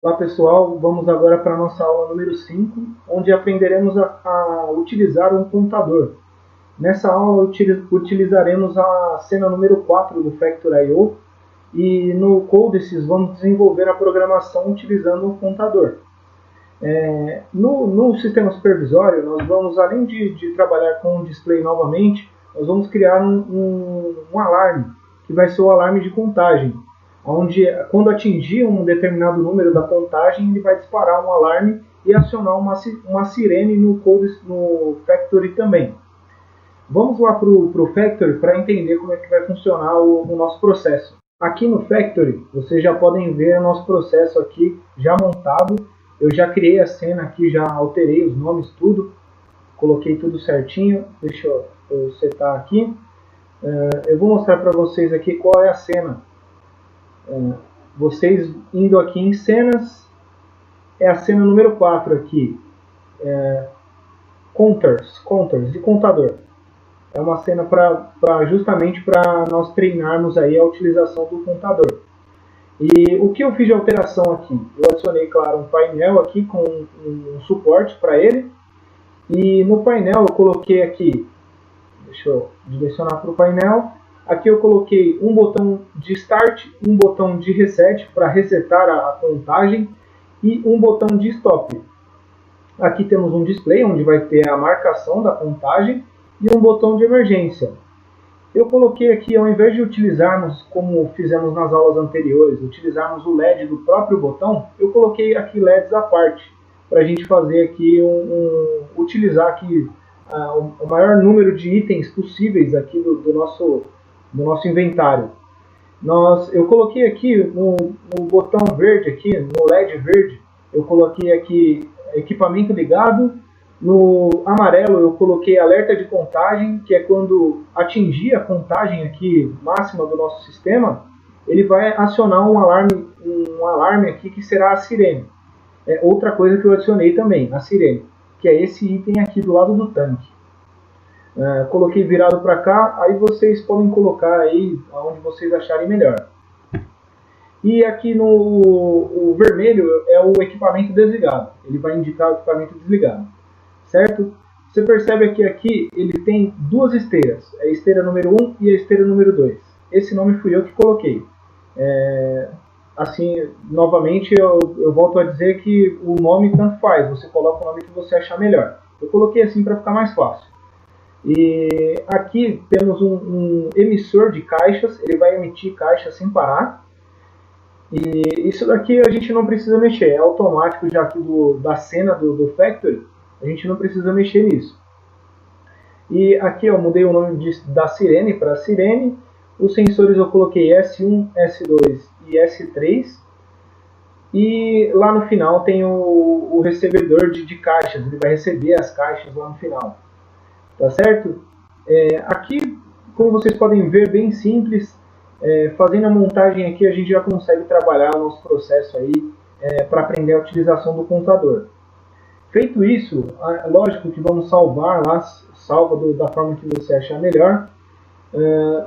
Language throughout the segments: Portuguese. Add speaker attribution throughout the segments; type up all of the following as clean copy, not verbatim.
Speaker 1: Olá pessoal, vamos agora para a nossa aula número 5, onde aprenderemos a utilizar um contador. Nessa aula utilizaremos a cena número 4 do Factor.io e no Codesys vamos desenvolver a programação utilizando um contador. No sistema supervisório, nós vamos, além de trabalhar com o display novamente, nós vamos criar um alarme, que vai ser o alarme de contagem, onde quando atingir um determinado número da contagem, ele vai disparar um alarme e acionar uma sirene no Factory também. Vamos lá para o Factory para entender como é que vai funcionar o nosso processo. Aqui no Factory, vocês já podem ver o nosso processo aqui já montado. Eu já criei a cena aqui, já alterei os nomes, tudo. Coloquei tudo certinho. Deixa eu setar aqui. Eu vou mostrar para vocês aqui qual é a cena. Vocês indo aqui em cenas, é a cena número 4 aqui. Counters, de contador. É uma cena justamente para nós treinarmos aí a utilização do contador. E o que eu fiz de alteração aqui? Eu adicionei, claro, um painel aqui com um suporte para ele. E no painel eu coloquei aqui, deixa eu direcionar para o painel. Aqui eu coloquei um botão de Start, um botão de Reset para resetar a contagem e um botão de Stop. Aqui temos um display onde vai ter a marcação da contagem e um botão de emergência. Eu coloquei aqui, ao invés de utilizarmos, como fizemos nas aulas anteriores, utilizarmos o LED do próprio botão, eu coloquei aqui LEDs à parte, para a gente fazer aqui, utilizar aqui o maior número de itens possíveis aqui do nosso inventário. Eu coloquei aqui no botão verde, aqui, no LED verde, eu coloquei aqui equipamento ligado. No amarelo eu coloquei alerta de contagem, que é quando atingir a contagem aqui máxima do nosso sistema, ele vai acionar um alarme aqui que será a sirene. Outra coisa que eu adicionei também, a sirene, que é esse item aqui do lado do tanque. Coloquei virado para cá, aí vocês podem colocar aí onde vocês acharem melhor. E aqui o vermelho é o equipamento desligado, ele vai indicar o equipamento desligado. Certo? Você percebe que aqui ele tem duas esteiras, a esteira número 1 e a esteira número 2. Esse nome fui eu que coloquei. Assim, novamente, eu volto a dizer que o nome tanto faz, você coloca o nome que você achar melhor. Eu coloquei assim para ficar mais fácil. E aqui temos um emissor de caixas, ele vai emitir caixas sem parar. E isso daqui a gente não precisa mexer, é automático já aqui da cena do Factory. A gente não precisa mexer nisso. E aqui eu mudei o nome da sirene para sirene. Os sensores eu coloquei S1, S2 e S3. E lá no final tem o recebedor de caixas. Ele vai receber as caixas lá no final. Tá certo? Aqui, como vocês podem ver, bem simples. Fazendo a montagem aqui, a gente já consegue trabalhar o nosso processo aí para aprender a utilização do contador. Feito isso, lógico que vamos salvar lá, salva da forma que você achar melhor.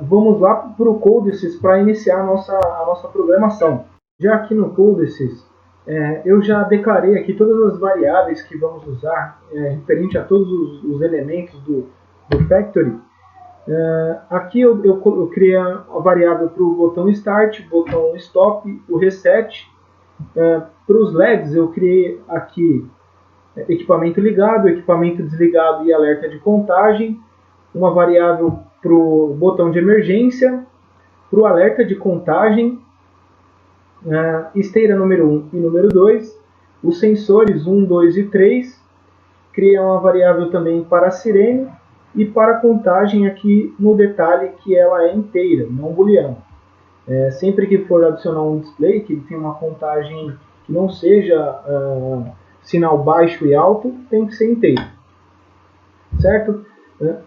Speaker 1: Vamos lá para o Codesys para iniciar a nossa programação. Já aqui no Codesys, eu já declarei aqui todas as variáveis que vamos usar referente a todos os elementos do Factory. Aqui eu criei a variável para o botão Start, botão Stop, o Reset. Para os LEDs eu criei aqui equipamento ligado, equipamento desligado e alerta de contagem, uma variável para o botão de emergência, para o alerta de contagem, esteira número 1 e número 2, os sensores 1, 2 e 3, criei uma variável também para a sirene e para a contagem aqui no detalhe que ela é inteira, não booleano. Sempre que for adicionar um display que tem uma contagem que não seja sinal baixo e alto, tem que ser inteiro. Certo?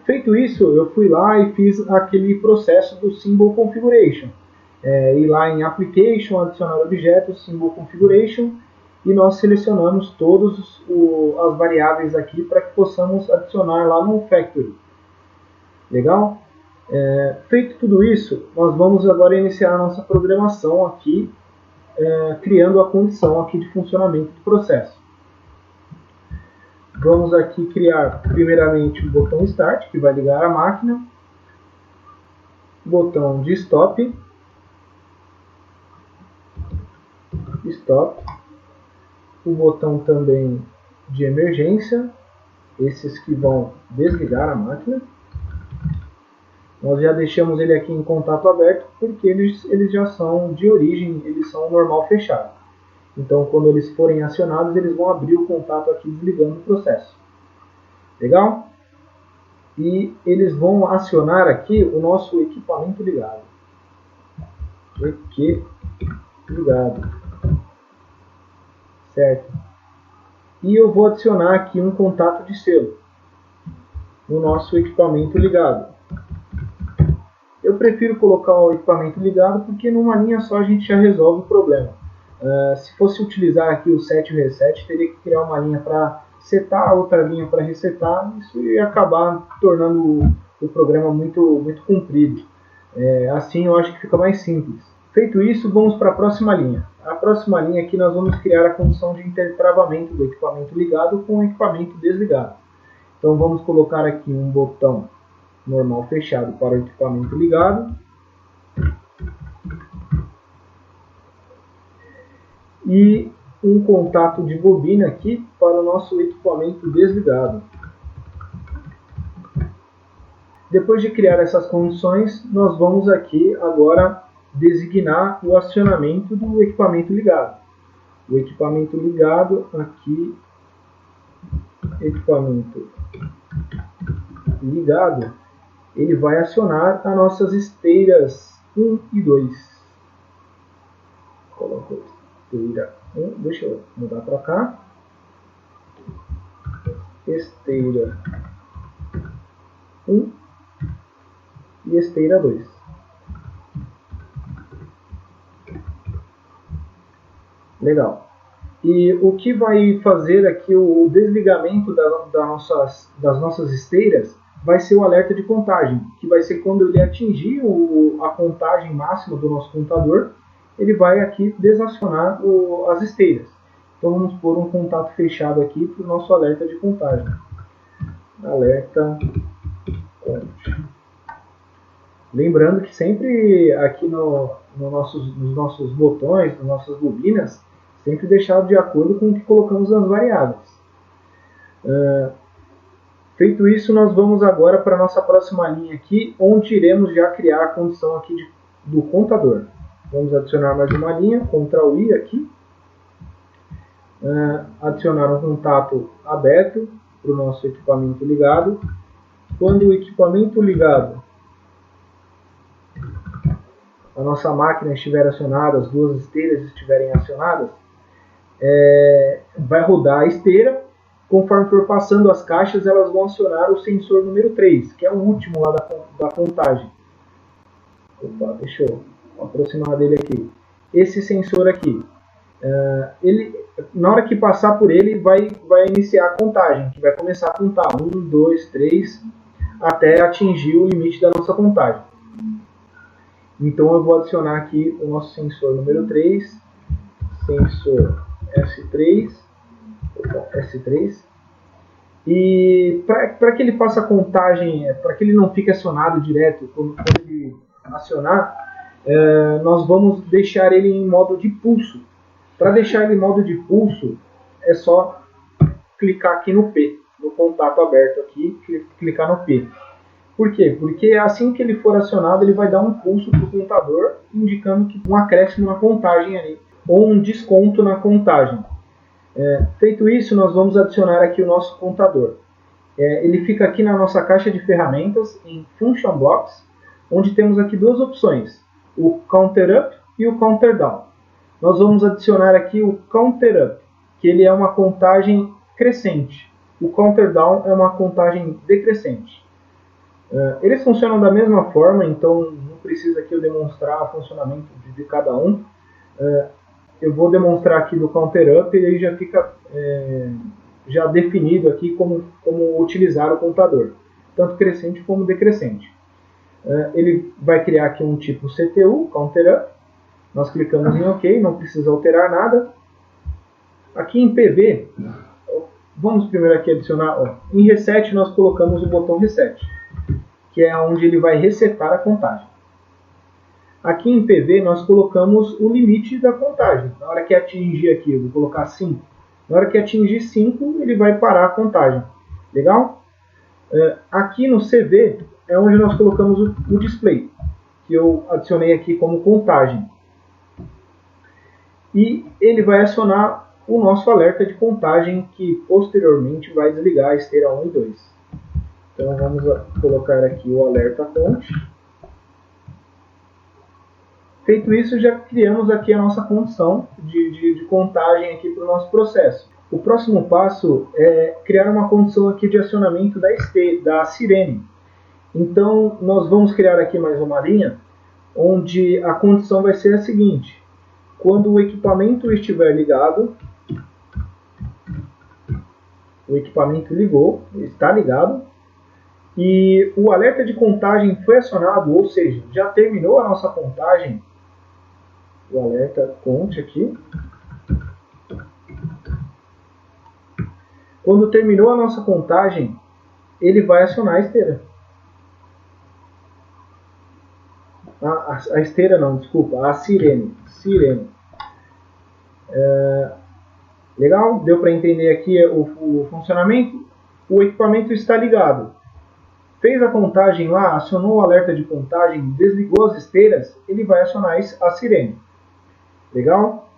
Speaker 1: Feito isso, eu fui lá e fiz aquele processo do Symbol Configuration. Ir lá em Application, adicionar objetos, Symbol Configuration, e nós selecionamos todas as variáveis aqui para que possamos adicionar lá no Factory. Legal? Feito tudo isso, nós vamos agora iniciar a nossa programação aqui criando a condição aqui de funcionamento do processo. Vamos aqui criar primeiramente o botão Start, que vai ligar a máquina, botão de Stop, o botão também de emergência, esses que vão desligar a máquina. Nós já deixamos ele aqui em contato aberto porque eles já são de origem, eles são normal fechado. Então quando eles forem acionados, eles vão abrir o contato aqui desligando o processo. Legal? E eles vão acionar aqui o nosso equipamento ligado. Ligado. Certo? E eu vou adicionar aqui um contato de selo no nosso equipamento ligado. Eu prefiro colocar o equipamento ligado porque numa linha só a gente já resolve o problema. Se fosse utilizar aqui o set e o reset, teria que criar uma linha para setar, outra linha para resetar. Isso ia acabar tornando o programa muito comprido. Assim eu acho que fica mais simples. Feito isso, vamos para a próxima linha. A próxima linha aqui nós vamos criar a condição de intertravamento do equipamento ligado com o equipamento desligado. Então vamos colocar aqui um botão normal fechado para o equipamento ligado e um contato de bobina aqui para o nosso equipamento desligado. Depois de criar essas condições, nós vamos aqui agora designar o acionamento do equipamento ligado. O equipamento ligado aqui, equipamento ligado, ele vai acionar as nossas esteiras 1 e 2. Coloco esteira 1, deixa eu mudar para cá. Esteira 1 e esteira 2. Legal. E o que vai fazer aqui o desligamento das nossas esteiras vai ser o alerta de contagem, que vai ser quando ele atingir a contagem máxima do nosso contador, ele vai aqui desacionar as esteiras. Então vamos pôr um contato fechado aqui para o nosso alerta de contagem. Alerta conte. Lembrando que sempre aqui nos nossos botões, nas nossas bobinas, sempre deixar de acordo com o que colocamos nas variáveis. Feito isso, nós vamos agora para a nossa próxima linha aqui, onde iremos já criar a condição aqui do contador. Vamos adicionar mais uma linha, Ctrl I aqui. Adicionar um contato aberto para o nosso equipamento ligado. Quando o equipamento ligado, a nossa máquina estiver acionada, as duas esteiras estiverem acionadas, vai rodar a esteira. Conforme for passando as caixas, elas vão acionar o sensor número 3, que é o último lá da contagem. Opa, deixa eu aproximar dele aqui. Esse sensor aqui, na hora que passar por ele, vai iniciar a contagem, que vai começar a contar 1, 2, 3, até atingir o limite da nossa contagem. Então eu vou adicionar aqui o nosso sensor número 3, sensor S3, e para que ele faça a contagem, para que ele não fique acionado direto quando ele acionar, nós vamos deixar ele em modo de pulso. Para deixar ele em modo de pulso, é só clicar aqui no P, no contato aberto aqui, clicar no P. Por quê? Porque assim que ele for acionado, ele vai dar um pulso para o contador, indicando que um acréscimo na contagem ali, ou um desconto na contagem. Feito isso, nós vamos adicionar aqui o nosso contador. Ele fica aqui na nossa caixa de ferramentas, em Function Blocks, onde temos aqui duas opções, o Counter Up e o Counter Down. Nós vamos adicionar aqui o Counter Up, que ele é uma contagem crescente. O Counter Down é uma contagem decrescente. Eles funcionam da mesma forma, então não precisa aqui eu demonstrar o funcionamento de cada um. Eu vou demonstrar aqui do Counter Up e aí já fica já definido aqui como utilizar o contador, tanto crescente como decrescente. Ele vai criar aqui um tipo CTU, Counter Up, Nós clicamos em OK, não precisa alterar nada. Aqui em PV, vamos primeiro aqui adicionar, em Reset nós colocamos o botão Reset, que é onde ele vai resetar a contagem. Aqui em PV nós colocamos o limite da contagem. Na hora que atingir aqui, eu vou colocar 5. Na hora que atingir 5, ele vai parar a contagem. Legal? Aqui no CV é onde nós colocamos o display, que eu adicionei aqui como contagem. E ele vai acionar o nosso alerta de contagem, que posteriormente vai desligar a esteira 1 e 2. Então vamos colocar aqui o alerta conte. Feito isso, já criamos aqui a nossa condição de contagem aqui para o nosso processo. O próximo passo é criar uma condição aqui de acionamento da sirene. Então nós vamos criar aqui mais uma linha, onde a condição vai ser a seguinte: quando o equipamento estiver ligado, o equipamento ligou, está ligado, e o alerta de contagem foi acionado, ou seja, já terminou a nossa contagem, o alerta conte aqui. Quando terminou a nossa contagem, ele vai acionar a esteira. A esteira não, desculpa, a sirene. Legal? Deu para entender aqui o funcionamento? O equipamento está ligado. Fez a contagem lá, acionou o alerta de contagem, desligou as esteiras, ele vai acionar a sirene. Legal?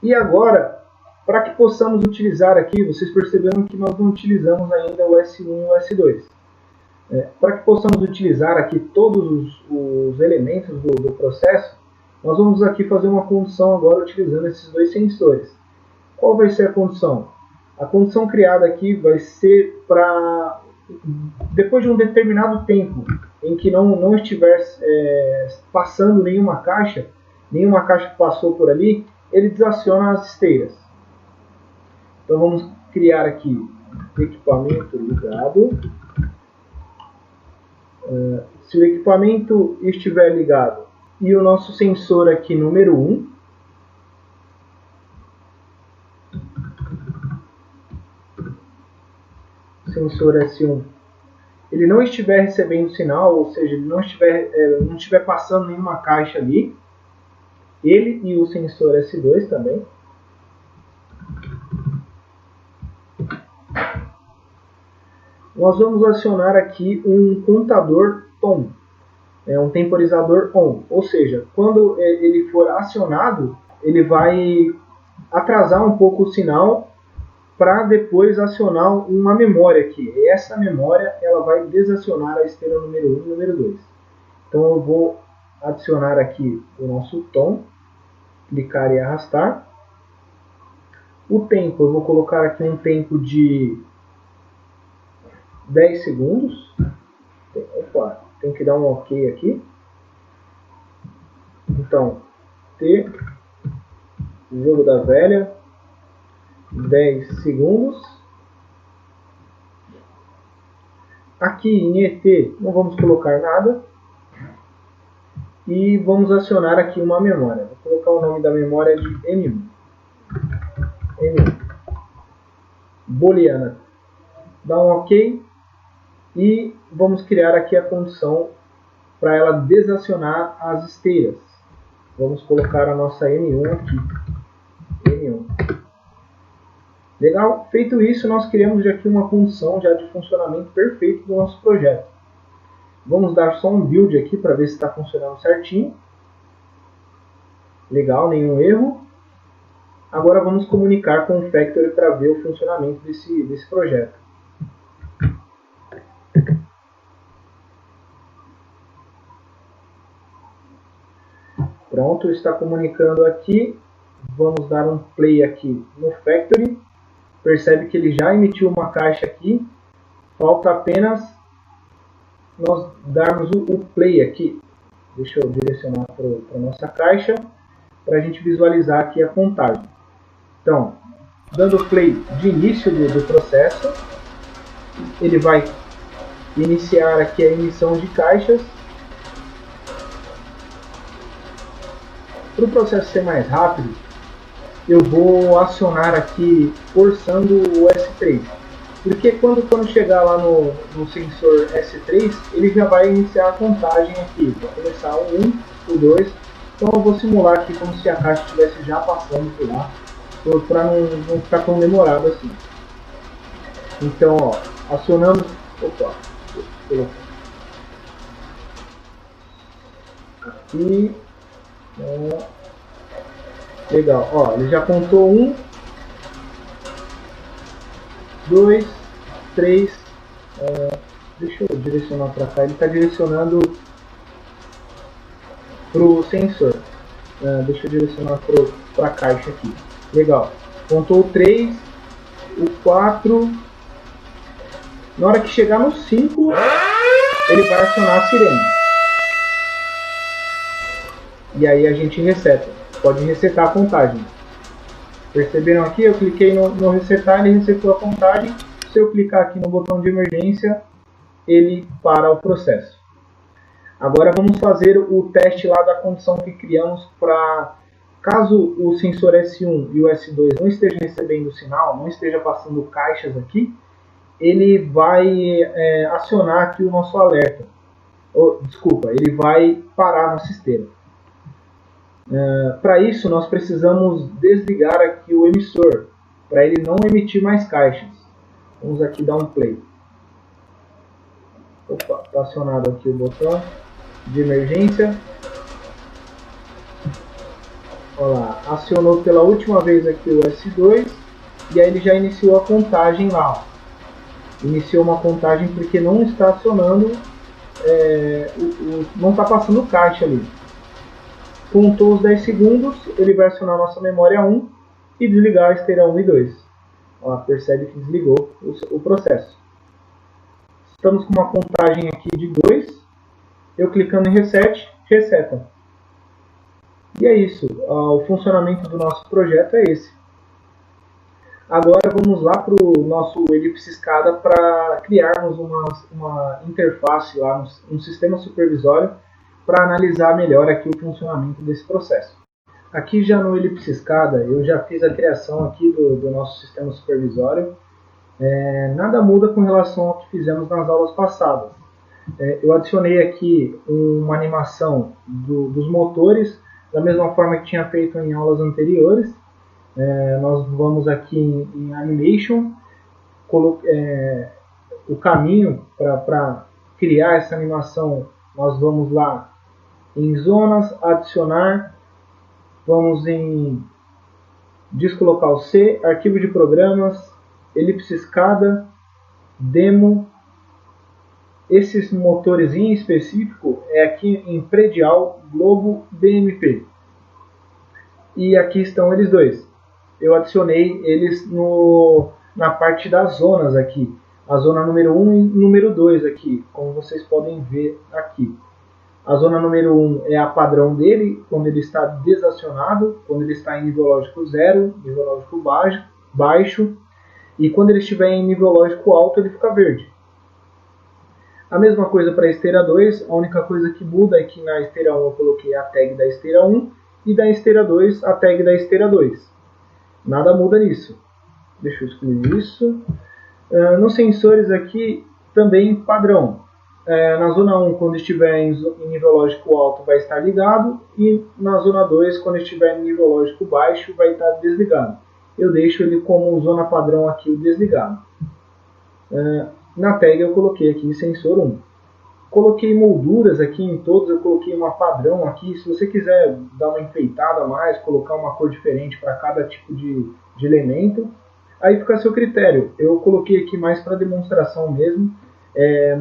Speaker 1: E agora, para que possamos utilizar aqui, vocês perceberam que nós não utilizamos ainda o S1 e o S2. Para que possamos utilizar aqui todos os elementos do processo, nós vamos aqui fazer uma condição agora utilizando esses dois sensores. Qual vai ser a condição? A condição criada aqui vai ser para, depois de um determinado tempo em que não estiver passando nenhuma caixa que passou por ali, ele desaciona as esteiras. Então vamos criar aqui equipamento ligado. Se o equipamento estiver ligado e o nosso sensor aqui número 1, sensor S1, ele não estiver recebendo sinal, ou seja, ele não estiver passando nenhuma caixa ali, ele e o sensor S2 também, nós vamos acionar aqui um contador TOM, um temporizador ON, ou seja, quando ele for acionado, ele vai atrasar um pouco o sinal para depois acionar uma memória aqui. E essa memória ela vai desacionar a esteira número 1 e número 2. Então eu vou adicionar aqui o nosso TOM, clicar e arrastar. O tempo, eu vou colocar aqui um tempo de 10 segundos. Opa, tem que dar um OK aqui. Então, T, jogo da velha, 10 segundos. Aqui em ET não vamos colocar nada. E vamos acionar aqui uma memória. Vou colocar o nome da memória de M1. M1. Booleana. Dá um OK. E vamos criar aqui a condição para ela desacionar as esteiras. Vamos colocar a nossa M1 aqui. M1. Legal? Feito isso, nós criamos já aqui uma condição já de funcionamento perfeito do nosso projeto. Vamos dar só um build aqui para ver se está funcionando certinho. Legal, nenhum erro. Agora vamos comunicar com o Factory para ver o funcionamento desse projeto. Pronto, está comunicando aqui. Vamos dar um play aqui no Factory. Percebe que ele já emitiu uma caixa aqui. Falta apenas nós darmos o play aqui. Deixa eu direcionar para a nossa caixa para a gente visualizar aqui a contagem. Então, dando play de início do processo, ele vai iniciar aqui a emissão de caixas. Para o processo ser mais rápido, eu vou acionar aqui forçando o S3. Porque quando chegar lá no sensor S3, ele já vai iniciar a contagem aqui. Vai começar o 1, o 2. Então eu vou simular aqui como se a caixa estivesse já passando por lá, para não ficar tão demorado assim. Então, ó, acionando. Opa, aqui. Legal, ó, ele já contou 1, 2, 3. Deixa eu direcionar para cá. Ele está direcionando para o sensor. Deixa eu direcionar para a caixa aqui. Legal. Contou o 3, o 4. Na hora que chegar no 5, ele vai acionar a sirene. E aí a gente reseta. Pode resetar a contagem. Perceberam aqui? Eu cliquei no resetar, ele resetou a contagem. Se eu clicar aqui no botão de emergência, ele para o processo. Agora vamos fazer o teste lá da condição que criamos para, caso o sensor S1 e o S2 não estejam recebendo sinal, não esteja passando caixas aqui, ele vai acionar aqui o nosso alerta. Desculpa, ele vai parar a nossa esteira. Para isso nós precisamos desligar aqui o emissor, para ele não emitir mais caixas. Vamos aqui dar um play. Opa, está acionado aqui o botão de emergência. Olha lá, acionou pela última vez aqui o S2 e aí ele já iniciou a contagem lá. Iniciou uma contagem porque não está acionando, não está passando caixa ali. Contou os 10 segundos, ele vai acionar a nossa memória 1 e desligar a esteira 1 e 2. Ó, percebe que desligou o processo. Estamos com uma contagem aqui de 2. Eu clicando em Reset, reseta. E é isso. O funcionamento do nosso projeto é esse. Agora vamos lá para o nosso Ellipse SCADA para criarmos uma interface lá, um sistema supervisório para analisar melhor aqui o funcionamento desse processo. Aqui já no Ellipse SCADA eu já fiz a criação aqui do nosso sistema supervisório. Nada muda com relação ao que fizemos nas aulas passadas. Eu adicionei aqui uma animação dos motores, da mesma forma que tinha feito em aulas anteriores. Nós vamos aqui em Animation, o caminho para criar essa animação, nós vamos lá em Zonas, Adicionar, vamos em Disco Local C, Arquivo de Programas, Ellipse SCADA, Demo. Esses motores em específico é aqui em Predial, Globo, BMP. E aqui estão eles dois. Eu adicionei eles na parte das zonas aqui. A zona número 1 e número 2 aqui, como vocês podem ver aqui. A zona número 1 é a padrão dele, quando ele está desacionado, quando ele está em nível lógico 0, nível lógico baixo. E quando ele estiver em nível lógico alto, ele fica verde. A mesma coisa para a esteira 2, a única coisa que muda é que na esteira 1 eu coloquei a tag da esteira 1 e da esteira 2 a tag da esteira 2. Nada muda nisso. Deixa eu excluir isso. Nos sensores aqui também padrão. Na zona 1, quando estiver em nível lógico alto, vai estar ligado, e na zona 2, quando estiver em nível lógico baixo, vai estar desligado. Eu deixo ele como zona padrão aqui, o desligado. Na tag eu coloquei aqui sensor 1. Coloquei molduras aqui em todos, eu coloquei uma padrão aqui. Se você quiser dar uma enfeitada a mais, colocar uma cor diferente para cada tipo de elemento, aí fica a seu critério. Eu coloquei aqui mais para demonstração mesmo,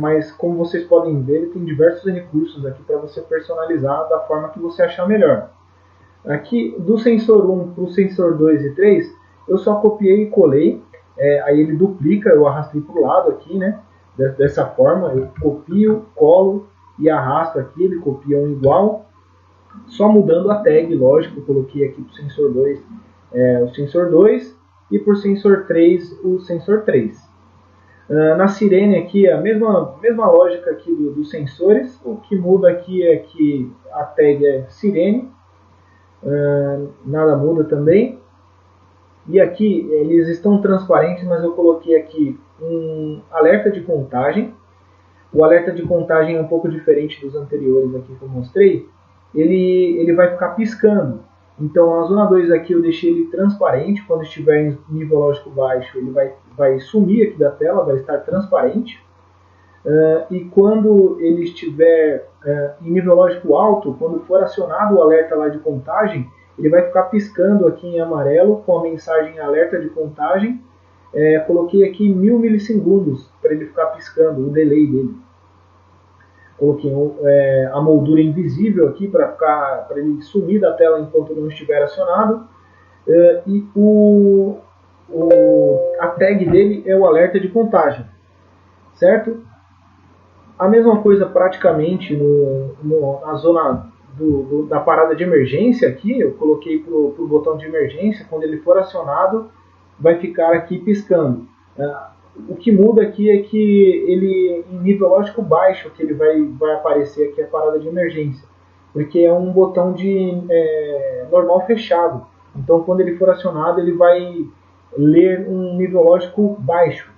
Speaker 1: mas como vocês podem ver, tem diversos recursos aqui para você personalizar da forma que você achar melhor. Aqui do sensor 1 para o sensor 2 e 3, eu só copiei e colei. Aí ele duplica, eu arrastei para o lado aqui, né? Dessa forma, eu copio, colo e arrasto aqui, ele copia um igual, só mudando a tag, lógico. Eu coloquei aqui para o sensor 2 o sensor 2 e para o sensor 3 o sensor 3. Na sirene aqui, a mesma lógica aqui dos sensores, o que muda aqui é que a tag é sirene. nada muda também. E aqui eles estão transparentes, mas eu coloquei aqui um alerta de contagem. O alerta de contagem é um pouco diferente dos anteriores aqui que eu mostrei. Ele vai ficar piscando. Então a zona 2 aqui eu deixei ele transparente. Quando estiver em nível lógico baixo, ele vai sumir aqui da tela, vai estar transparente. E quando ele estiver em nível lógico alto, quando for acionado o alerta lá de contagem, ele vai ficar piscando aqui em amarelo com a mensagem alerta de contagem. Coloquei aqui 1000 milissegundos para ele ficar piscando, o delay dele. Coloquei a moldura invisível aqui para ele sumir da tela enquanto não estiver acionado. E a tag dele é o alerta de contagem, certo? A mesma coisa praticamente na zona da parada de emergência aqui, eu coloquei para o botão de emergência, quando ele for acionado, vai ficar aqui piscando. O que muda aqui é que ele, em nível lógico baixo, que ele vai aparecer aqui a parada de emergência, porque é um botão de normal fechado. Então, quando ele for acionado, ele vai ler um nível lógico baixo,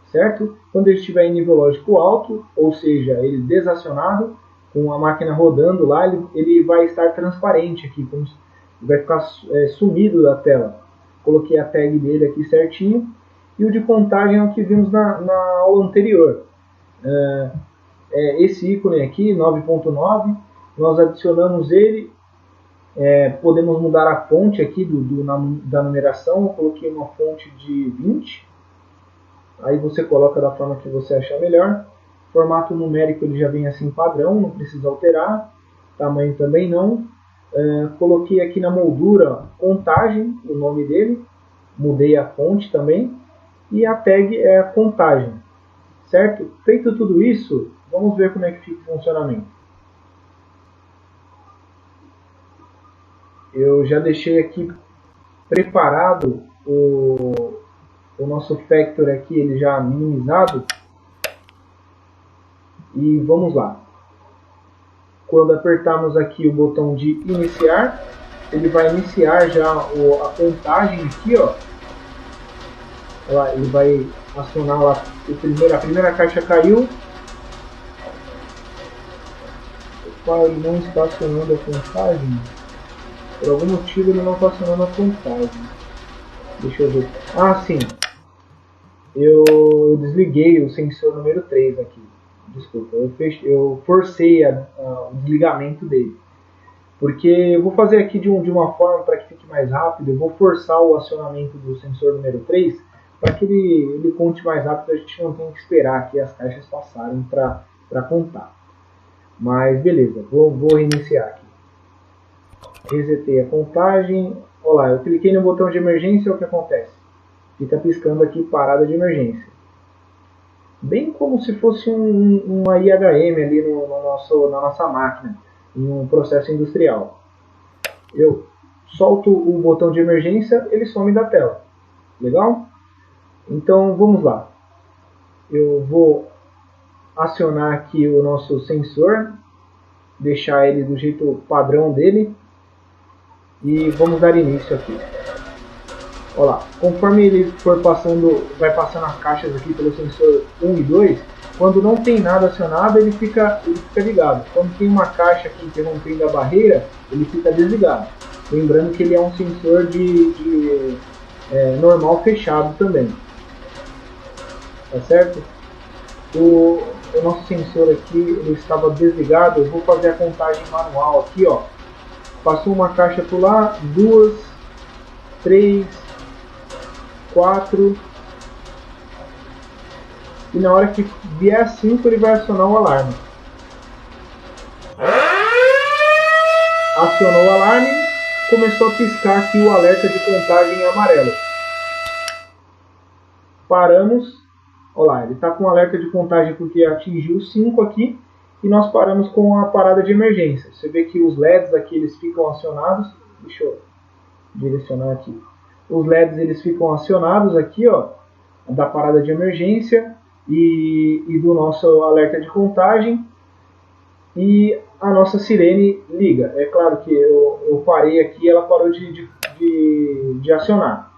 Speaker 1: certo? Quando ele estiver em nível lógico alto, ou seja, ele desacionado, com a máquina rodando lá, ele vai estar transparente aqui, vai ficar sumido da tela. Coloquei a tag dele aqui certinho. E o de contagem é o que vimos na aula anterior. Esse ícone aqui, 9.9, nós adicionamos ele. Podemos mudar a fonte aqui da numeração. Eu coloquei uma fonte de 20. Aí você coloca da forma que você achar melhor. Formato numérico ele já vem assim padrão, não precisa alterar. Tamanho também não. Coloquei aqui na moldura contagem, o nome dele. Mudei a fonte também. E a tag é a contagem, certo? Feito tudo isso, vamos ver como é que fica o funcionamento. Eu já deixei aqui preparado o nosso factor aqui, ele já minimizado. E vamos lá. Quando apertarmos aqui o botão de iniciar, ele vai iniciar já a contagem aqui, ó. Ele vai acionar lá a primeira caixa caiu. Ele não está acionando a contagem. Por algum motivo ele não está acionando a contagem. Deixa eu ver. Ah, sim. Eu desliguei o sensor número 3 aqui. Desculpa, eu forcei o desligamento dele. Porque eu vou fazer aqui de uma forma para que fique mais rápido. Eu vou forçar o acionamento do sensor número 3 para que ele conte mais rápido, a gente não tem que esperar que as caixas passarem para contar. Mas beleza, vou reiniciar aqui. Resetei a contagem. Olha lá, eu cliquei no botão de emergência, o que acontece? Fica piscando aqui parada de emergência. Bem como se fosse uma IHM ali na nossa máquina, em um processo industrial. Eu solto o botão de emergência, ele some da tela. Legal? Então vamos lá. Eu vou acionar aqui o nosso sensor, deixar ele do jeito padrão dele e vamos dar início aqui. Olha lá, conforme ele vai passando as caixas aqui pelo sensor 1 e 2, quando não tem nada acionado ele fica ligado. Quando tem uma caixa aqui interrompendo a barreira, ele fica desligado. Lembrando que ele é um sensor de normal fechado também. Tá certo? O nosso sensor aqui ele estava desligado. Eu vou fazer a contagem manual aqui, ó. Passou uma caixa por lá, 2, 3, 4 e na hora que vier 5 ele vai acionar o alarme. Acionou o alarme, começou a piscar aqui o alerta de contagem em amarelo. Paramos. Olha lá, ele está com alerta de contagem porque atingiu 5 aqui e nós paramos com a parada de emergência. Você vê que os LEDs aqui eles ficam acionados. Deixa eu direcionar aqui. Os LEDs eles ficam acionados aqui, ó, da parada de emergência e do nosso alerta de contagem. e a nossa sirene liga. É claro que eu parei aqui e ela parou de acionar.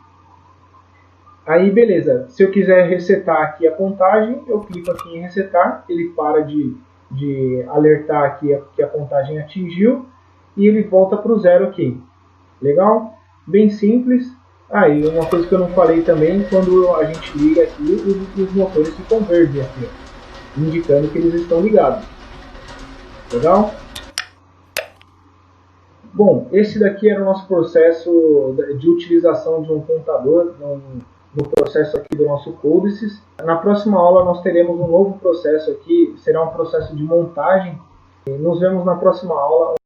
Speaker 1: Aí beleza, se eu quiser resetar aqui a contagem, eu clico aqui em resetar, ele para de alertar aqui que a contagem atingiu e ele volta para o zero aqui. Legal? Bem simples. Aí uma coisa que eu não falei também, quando a gente liga aqui, os motores ficam verdes aqui, ó, indicando que eles estão ligados. Legal? Bom, esse daqui era o nosso processo de utilização de um contador no processo aqui do nosso Códices. Na próxima aula nós teremos um novo processo aqui, será um processo de montagem. Nos vemos na próxima aula.